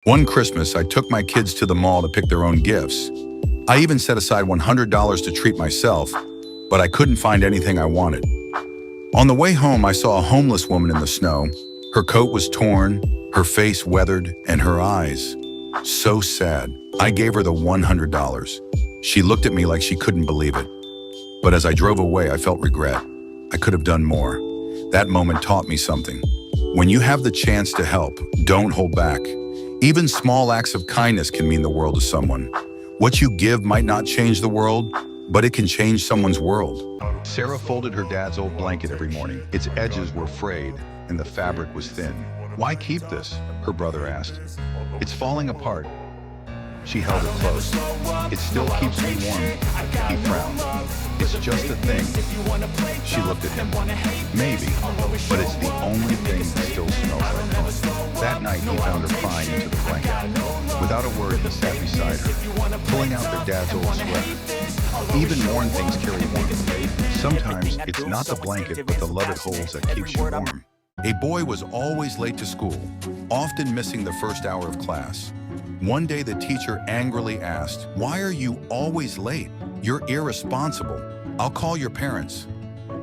One Christmas, I took my kids to the mall to pick their own gifts. I even set aside $100 to treat myself, but I couldn't find anything I wanted. On the way home, I saw a homeless woman in the snow. Her coat was torn, her face weathered, and her eyes so sad. I gave her the $100. She looked at me like she couldn't believe it. But as I drove away, I felt regret. I could have done more. That moment taught me something. When you have the chance to help, don't hold back. Even small acts of kindness can mean the world to someone. What you give might not change the world, but it can change someone's world. Sarah folded her dad's old blanket every morning. Its edges were frayed, and the fabric was thin. "Why keep this?" her brother asked. "It's falling apart." She held it close. "It still keeps me warm." He frowned. "It's just a thing." She looked at him. "Maybe, but it's the only thing that still smells like home." That night, he found her crying into the blanket. Without a word, he sat beside her, pulling out their dad's old sweater. Even worn things carry warmth. Sometimes it's not the blanket, but the love it holds that keeps you warm. A boy was always late to school, often missing the first hour of class. One day, the teacher angrily asked, "Why are you always late? You're irresponsible. I'll call your parents."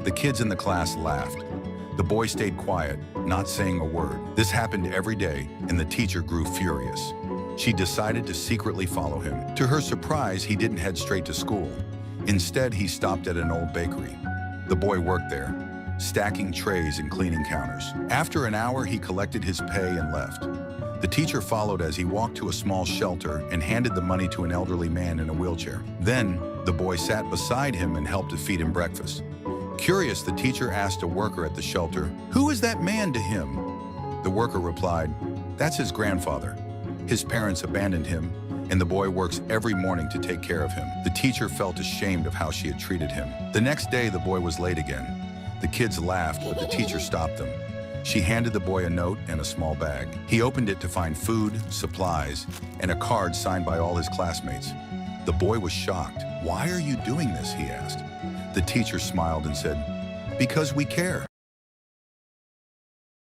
The kids in the class laughed. The boy stayed quiet, not saying a word. This happened every day, and the teacher grew furious. She decided to secretly follow him. To her surprise, he didn't head straight to school. Instead, he stopped at an old bakery. The boy worked there, stacking trays and cleaning counters. After an hour, he collected his pay and left. The teacher followed as he walked to a small shelter and handed the money to an elderly man in a wheelchair. Then, the boy sat beside him and helped to feed him breakfast. Curious, the teacher asked a worker at the shelter, "Who is that man to him?" The worker replied, "That's his grandfather. His parents abandoned him, and the boy works every morning to take care of him." The teacher felt ashamed of how she had treated him. The next day, the boy was late again. The kids laughed, but the teacher stopped them. She handed the boy a note and a small bag. He opened it to find food, supplies, and a card signed by all his classmates. The boy was shocked. "Why are you doing this?" he asked. The teacher smiled and said, "Because we care."